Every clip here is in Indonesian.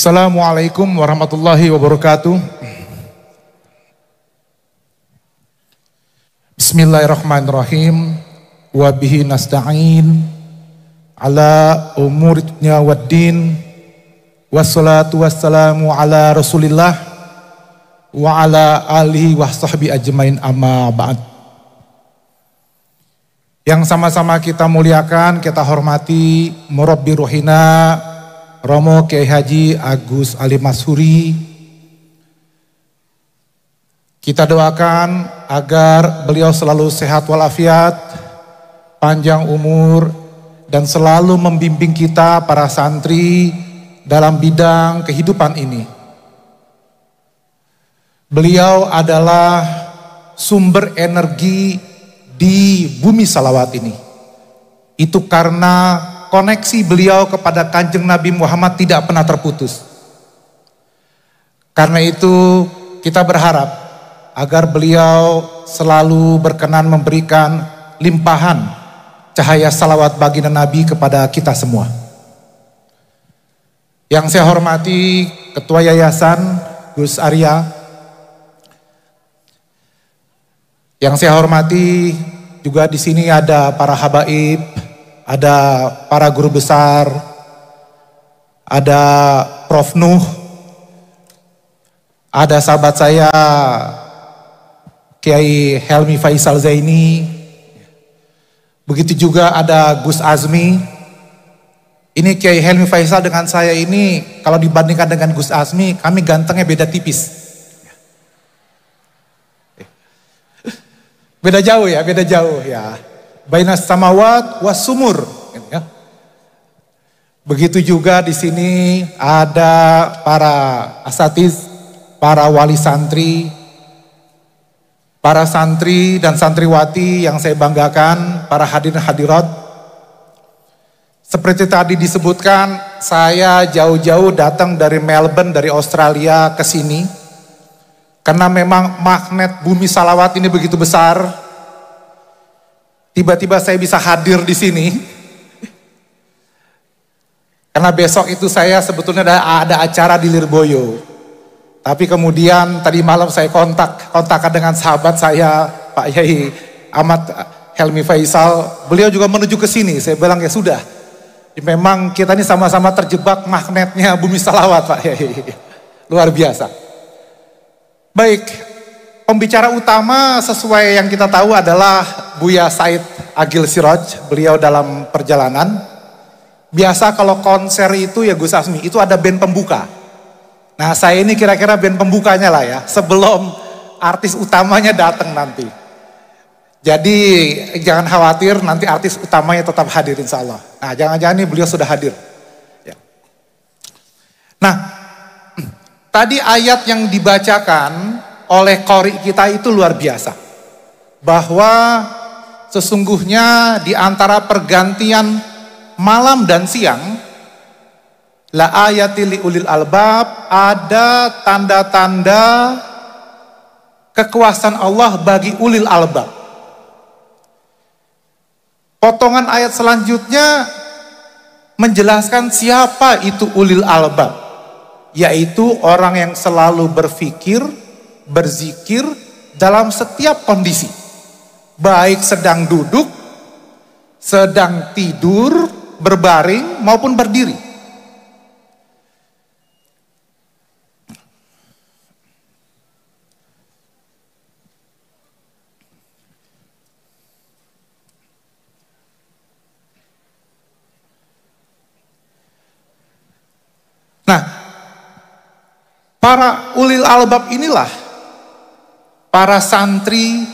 Assalamualaikum warahmatullahi wabarakatuh. Bismillahirrahmanirrahim. Wa bihi nasta'in ala umuri dunya waddin. Wassalatu wassalamu ala Rasulillah wa ala alihi wa sahbihi ajmain, amma ba'd. Yang sama-sama kita muliakan, kita hormati Murabbi Ruhina Romo Kiai Haji Agus Ali Masyhuri. Kita doakan agar beliau selalu sehat walafiat, panjang umur, dan selalu membimbing kita para santri dalam bidang kehidupan ini. Beliau adalah sumber energi di bumi salawat ini. Itu karena koneksi beliau kepada Kanjeng Nabi Muhammad tidak pernah terputus. Karena itu kita berharap agar beliau selalu berkenan memberikan limpahan cahaya salawat baginda Nabi kepada kita semua. Yang saya hormati Ketua Yayasan Gus Arya, yang saya hormati juga di sini ada para habaib, ada para guru besar, ada Prof. Nuh, ada sahabat saya Kiai Helmi Faisal Zaini, begitu juga ada Gus Azmi. Ini Kiai Helmi Faisal dengan saya ini kalau dibandingkan dengan Gus Azmi, kami gantengnya beda tipis. Beda jauh ya. Bainas samawat was sumur. Ya. Begitu juga di sini ada para asatiz, para wali santri, para santri dan santriwati yang saya banggakan, para hadirin hadirat. Seperti tadi disebutkan, saya jauh-jauh datang dari Melbourne, dari Australia ke sini. Karena memang magnet bumi salawat ini begitu besar. Tiba-tiba saya bisa hadir di sini. Karena besok itu saya sebetulnya ada acara di Lirboyo. Tapi kemudian tadi malam saya kontakkan dengan sahabat saya, Pak Yai Ahmad Helmi Faisal. Beliau juga menuju ke sini. Saya bilang ya sudah. Memang kita ini sama-sama terjebak magnetnya bumi salawat, Pak Yai. Luar biasa. Baik, pembicara utama sesuai yang kita tahu adalah Buya Said Agil Siraj. Beliau dalam perjalanan. Biasa kalau konser itu ya Gus Azmi, itu ada band pembuka. Nah saya ini kira-kira band pembukanya lah ya, sebelum artis utamanya datang nanti. Jadi jangan khawatir, nanti artis utamanya tetap hadir insya Allah. Nah jangan-jangan nih beliau sudah hadir. Ya. Nah, tadi ayat yang dibacakan oleh qori kita itu luar biasa. Bahwa sesungguhnya di antara pergantian malam dan siang, la ayatil li ulil albab, ada tanda-tanda kekuasaan Allah bagi ulil albab. Potongan ayat selanjutnya menjelaskan siapa itu ulil albab, yaitu orang yang selalu berfikir, berzikir dalam setiap kondisi, baik sedang duduk, sedang tidur, berbaring maupun berdiri. Nah, para ulil albab inilah para santri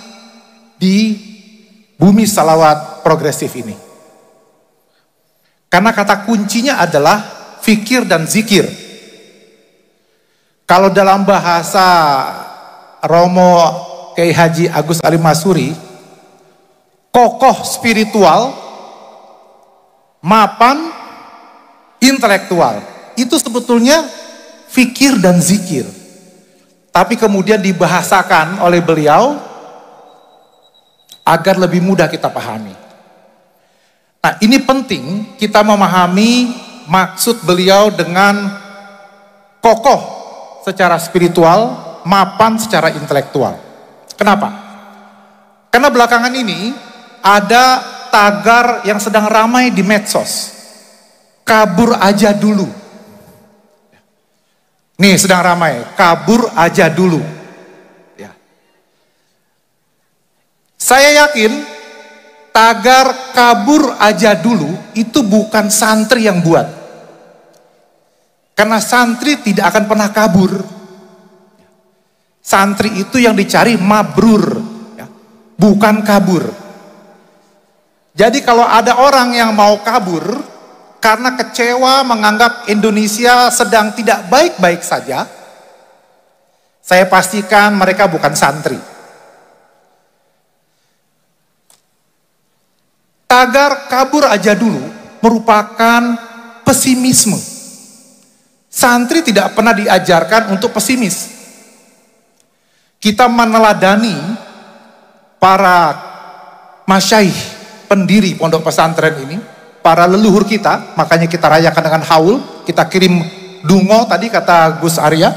di bumi salawat progresif ini. Karena kata kuncinya adalah fikir dan zikir. Kalau dalam bahasa Romo Kiai Haji Agus Ali Masyhuri, kokoh spiritual, mapan intelektual. Itu sebetulnya fikir dan zikir. Tapi kemudian dibahasakan oleh beliau agar lebih mudah kita pahami. Nah, ini penting kita memahami maksud beliau dengan kokoh secara spiritual, mapan secara intelektual. Kenapa? Karena belakangan ini ada tagar yang sedang ramai di medsos. Kabur aja dulu. Nih sedang ramai, kabur aja dulu. Ya. Saya yakin tagar kabur aja dulu itu bukan santri yang buat. Karena santri tidak akan pernah kabur. Santri itu yang dicari mabrur, ya, bukan kabur. Jadi kalau ada orang yang mau kabur karena kecewa menganggap Indonesia sedang tidak baik-baik saja, saya pastikan mereka bukan santri. Tagar kabur aja dulu merupakan pesimisme. Santri tidak pernah diajarkan untuk pesimis. Kita meneladani para masyaikh pendiri pondok pesantren ini, para leluhur kita, makanya kita rayakan dengan haul, kita kirim dungo tadi kata Gus Arya.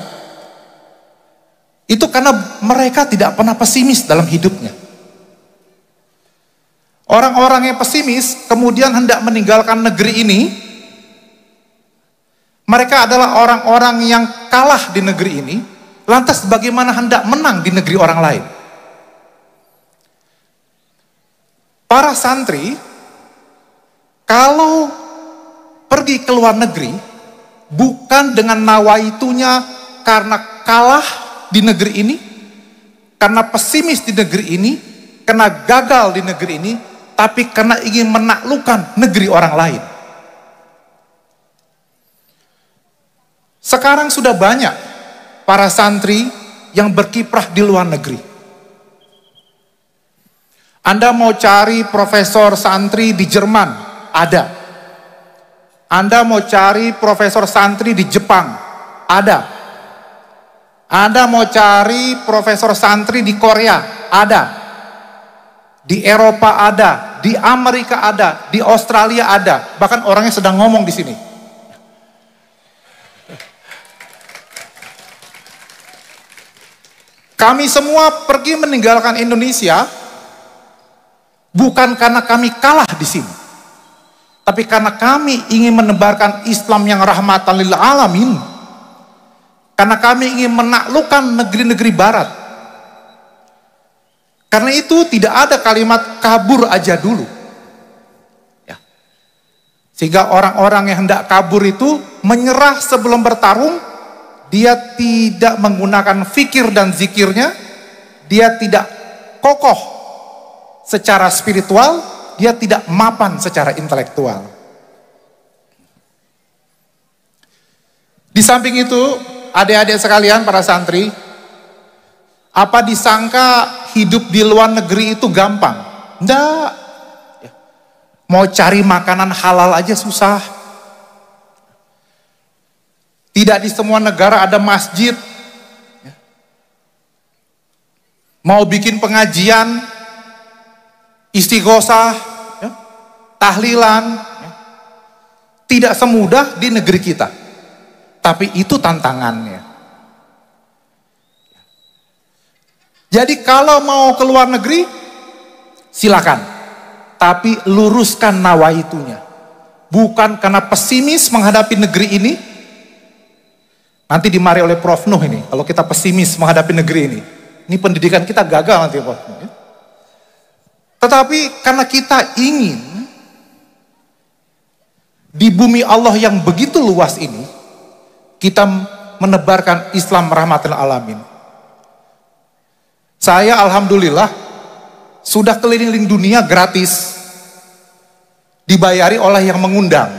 Itu karena mereka tidak pernah pesimis dalam hidupnya. Orang-orang yang pesimis kemudian hendak meninggalkan negeri ini. Mereka adalah orang-orang yang kalah di negeri ini. Lantas bagaimana hendak menang di negeri orang lain? Para santri, kalau pergi ke luar negeri, bukan dengan nawaitunya karena kalah di negeri ini, karena pesimis di negeri ini, karena gagal di negeri ini, tapi karena ingin menaklukkan negeri orang lain. Sekarang sudah banyak para santri yang berkiprah di luar negeri. Anda mau cari profesor santri di Jerman, ada. Anda mau cari profesor santri di Jepang, ada. Anda mau cari profesor santri di Korea, ada. Di Eropa ada, di Amerika ada, di Australia ada. Bahkan orangnya sedang ngomong di sini. Kami semua pergi meninggalkan Indonesia bukan karena kami kalah di sini, tapi karena kami ingin menebarkan Islam yang rahmatan lil alamin. Karena kami ingin menaklukkan negeri-negeri barat. Karena itu tidak ada kalimat kabur aja dulu. Ya. Sehingga orang-orang yang hendak kabur itu menyerah sebelum bertarung. Dia tidak menggunakan fikir dan zikirnya, dia tidak kokoh secara spiritual, dia tidak mapan secara intelektual. Di samping itu, adik-adik sekalian para santri, apa disangka hidup di luar negeri itu gampang? Enggak. Mau cari makanan halal aja susah. Tidak di semua negara ada masjid. Mau bikin pengajian, istighosah, tahlilan, tidak semudah di negeri kita. Tapi itu tantangannya. Jadi kalau mau ke luar negeri, silakan. Tapi luruskan nawaitunya. Bukan karena pesimis menghadapi negeri ini. Nanti dimarahi oleh Prof Nuh ini, kalau kita pesimis menghadapi negeri ini. Ini pendidikan kita gagal nanti Prof Nuh. Tetapi karena kita ingin di bumi Allah yang begitu luas ini, kita menebarkan Islam rahmatil alamin. Saya alhamdulillah sudah keliling dunia gratis, dibayari oleh yang mengundang.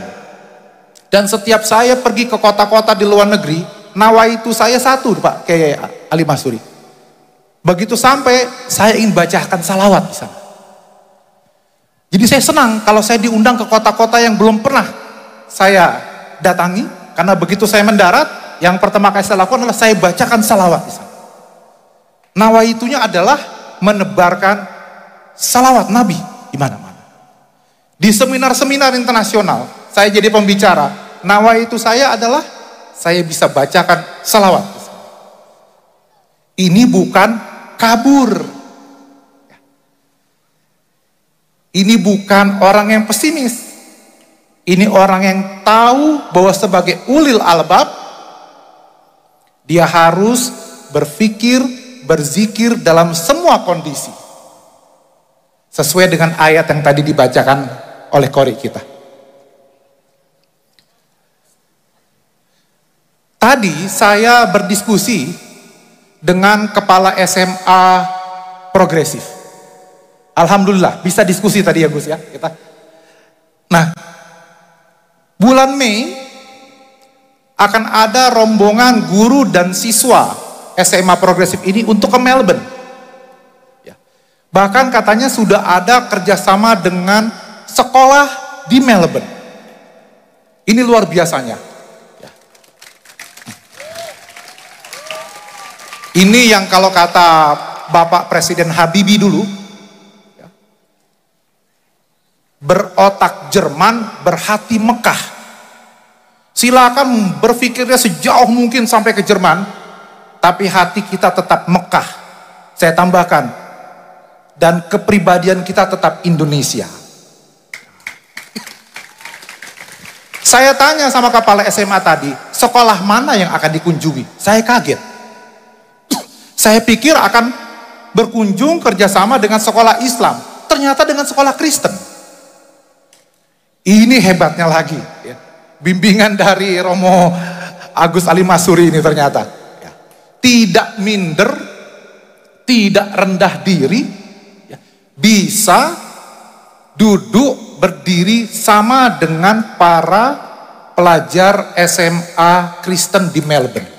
Dan setiap saya pergi ke kota-kota di luar negeri, nawaitu saya satu Pak Kiai Ali Masuri. Begitu sampai, saya ingin bacakan salawat di sana. Jadi saya senang kalau saya diundang ke kota-kota yang belum pernah saya datangi, karena begitu saya mendarat, yang pertama kali saya lakukan adalah saya bacakan salawat di sana. Nawaitunya adalah menebarkan salawat Nabi di mana-mana. Di seminar-seminar internasional, saya jadi pembicara. Nawaitu saya adalah saya bisa bacakan salawat. Ini bukan kabur. Ini bukan orang yang pesimis. Ini orang yang tahu bahwa sebagai ulil albab, dia harus berpikir, berzikir dalam semua kondisi. Sesuai dengan ayat yang tadi dibacakan oleh qori kita. Tadi saya berdiskusi dengan kepala SMA progresif. Alhamdulillah bisa diskusi tadi ya Gus ya kita. Nah, bulan Mei akan ada rombongan guru dan siswa SMA progresif ini untuk ke Melbourne. Ya. Bahkan katanya sudah ada kerjasama dengan sekolah di Melbourne. Ini luar biasanya. Ini yang kalau kata Bapak Presiden Habibie dulu, ya, berotak Jerman, berhati Mekah. Silakan berpikirnya sejauh mungkin sampai ke Jerman, tapi hati kita tetap Mekah. Saya tambahkan, dan kepribadian kita tetap Indonesia. Saya tanya sama kepala SMA tadi, sekolah mana yang akan dikunjungi? Saya kaget. Saya pikir akan berkunjung kerjasama dengan sekolah Islam. Ternyata dengan sekolah Kristen. Ini hebatnya lagi. Ya. Bimbingan dari Romo Agus Ali Masuri ini ternyata. Ya. Tidak minder, tidak rendah diri. Ya. Bisa duduk berdiri sama dengan para pelajar SMA Kristen di Melbourne.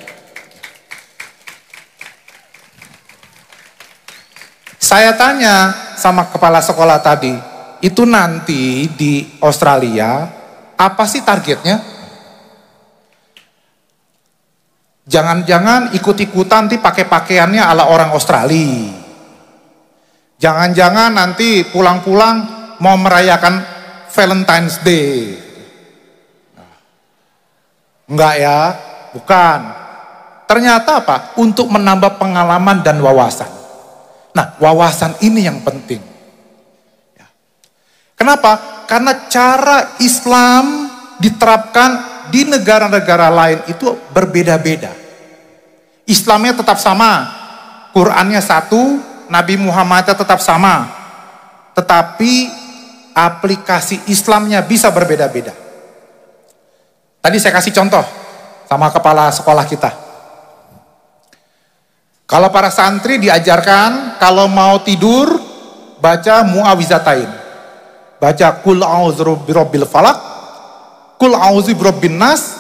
Saya tanya sama kepala sekolah tadi, itu nanti di Australia, apa sih targetnya? Jangan-jangan ikut-ikutan nanti pakai pakaiannya ala orang Australia. Jangan-jangan nanti pulang-pulang mau merayakan Valentine's Day. Enggak ya, bukan. Ternyata apa? Untuk menambah pengalaman dan wawasan. Nah, wawasan ini yang penting. Ya. Kenapa? Karena cara Islam diterapkan di negara-negara lain itu berbeda-beda. Islamnya tetap sama, Qurannya satu, Nabi Muhammadnya tetap sama. Tetapi aplikasi Islamnya bisa berbeda-beda. Tadi saya kasih contoh sama kepala sekolah kita. Kalau para santri diajarkan kalau mau tidur baca muawizatain. Baca kul a'udzu birabbil falaq, kul a'udzu birabbin nas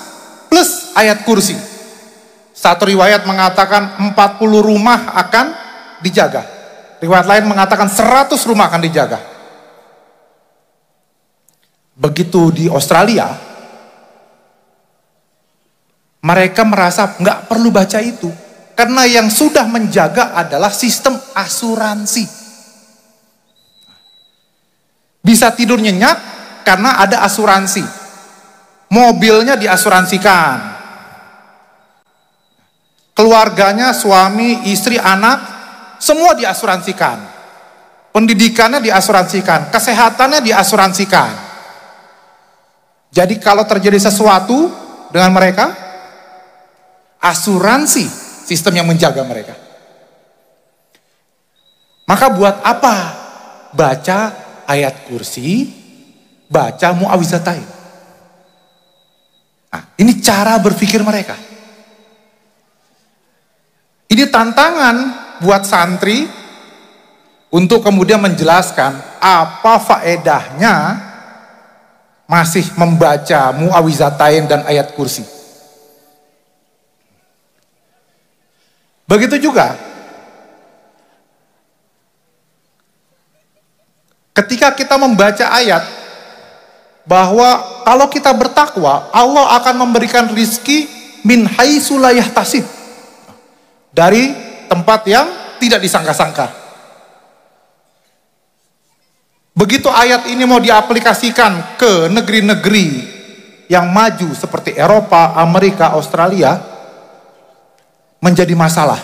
plus ayat kursi. Satu riwayat mengatakan 40 rumah akan dijaga. Riwayat lain mengatakan 100 rumah akan dijaga. Begitu di Australia, mereka merasa nggak perlu baca itu. Karena yang sudah menjaga adalah sistem asuransi. Bisa tidur nyenyak karena ada asuransi. Mobilnya diasuransikan. Keluarganya, suami, istri, anak, semua diasuransikan. Pendidikannya diasuransikan. Kesehatannya diasuransikan. Jadi kalau terjadi sesuatu dengan mereka, asuransi sistem yang menjaga mereka. Maka buat apa? Baca ayat kursi, baca muawizatain. Nah, ini cara berpikir mereka. Ini tantangan buat santri untuk kemudian menjelaskan apa faedahnya masih membaca muawizatain dan ayat kursi. Begitu juga ketika kita membaca ayat bahwa kalau kita bertakwa Allah akan memberikan rizki min haitsu la yahtasib, dari tempat yang tidak disangka-sangka. Begitu ayat ini mau diaplikasikan ke negeri-negeri yang maju seperti Eropa, Amerika, Australia menjadi masalah.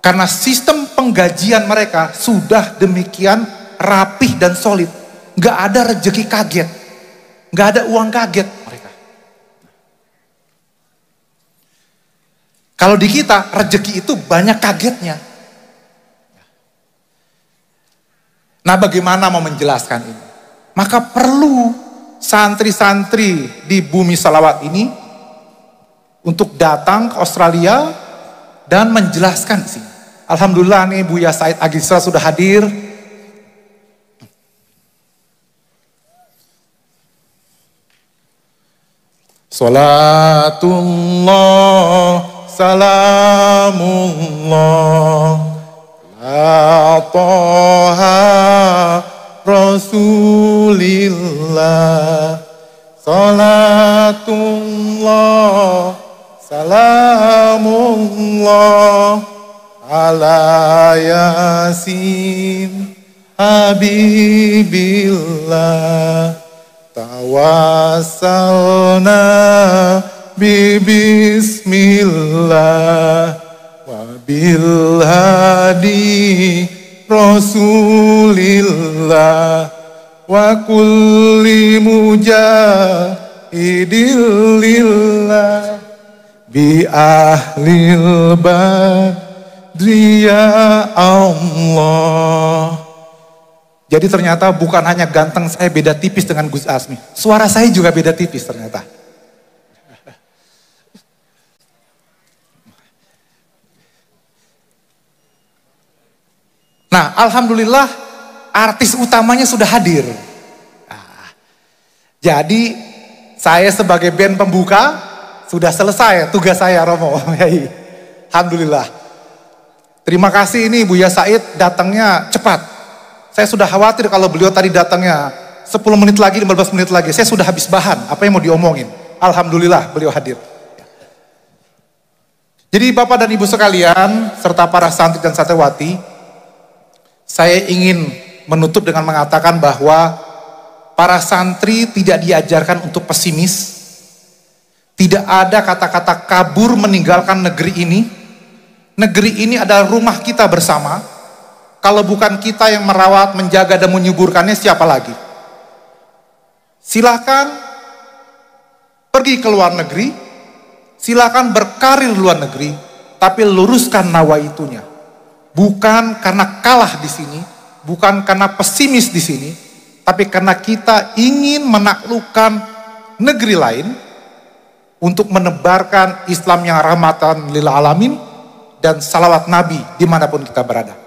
Karena sistem penggajian mereka sudah demikian rapih dan solid. Nggak ada rezeki kaget. Nggak ada uang kaget mereka. Kalau di kita, rezeki itu banyak kagetnya. Nah, bagaimana mau menjelaskan ini? Maka perlu santri-santri di bumi salawat ini untuk datang ke Australia dan menjelaskan di sini. Alhamdulillah nih Buya Said Agisra sudah hadir. Salatullah salamullah la toha Rasulillah. Salatullah salamullah ala yasin habibillah. Tawassalna bismillah wa bil hadi Rasulillah wa kulli mujahidil lillah bi ahlil badri ya Allah. Jadi ternyata bukan hanya ganteng saya beda tipis dengan Gus Asmi, suara saya juga beda tipis ternyata. Nah, alhamdulillah artis utamanya sudah hadir. Nah, jadi saya sebagai band pembuka sudah selesai tugas saya, Romo. Alhamdulillah. Terima kasih ini Buya Said datangnya cepat. Saya sudah khawatir kalau beliau tadi datangnya 10 menit lagi, 15 menit lagi. Saya sudah habis bahan, apa yang mau diomongin. Alhamdulillah beliau hadir. Jadi Bapak dan Ibu sekalian, serta para santri dan santriwati, saya ingin menutup dengan mengatakan bahwa para santri tidak diajarkan untuk pesimis. Tidak ada kata-kata kabur meninggalkan negeri ini. Negeri ini adalah rumah kita bersama. Kalau bukan kita yang merawat, menjaga, dan menyuburkannya, siapa lagi? Silakan pergi ke luar negeri, silakan berkarir luar negeri, tapi luruskan nawaitunya. Bukan karena kalah di sini, bukan karena pesimis di sini, tapi karena kita ingin menaklukkan negeri lain untuk menebarkan Islam yang rahmatan lil alamin dan salawat Nabi dimanapun kita berada.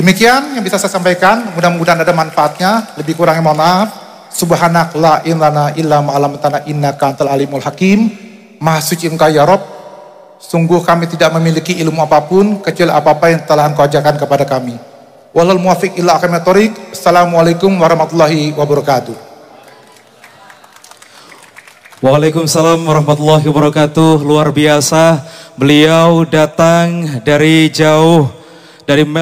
Demikian yang bisa saya sampaikan, mudah-mudahan ada manfaatnya. Lebih kurangnya mohon maaf. Subhanak la ilana illa ma'alamtana innaka antal alimul hakim. Maha suci Engkau ya Rabb. Sungguh kami tidak memiliki ilmu apapun kecuali apa-apa yang telah Engkau ajarkan kepada kami. Wallahul muwaffiq ila aqwamit thoriq. Assalamualaikum warahmatullahi wabarakatuh. Waalaikumsalam warahmatullahi wabarakatuh. Luar biasa, beliau datang dari jauh, dari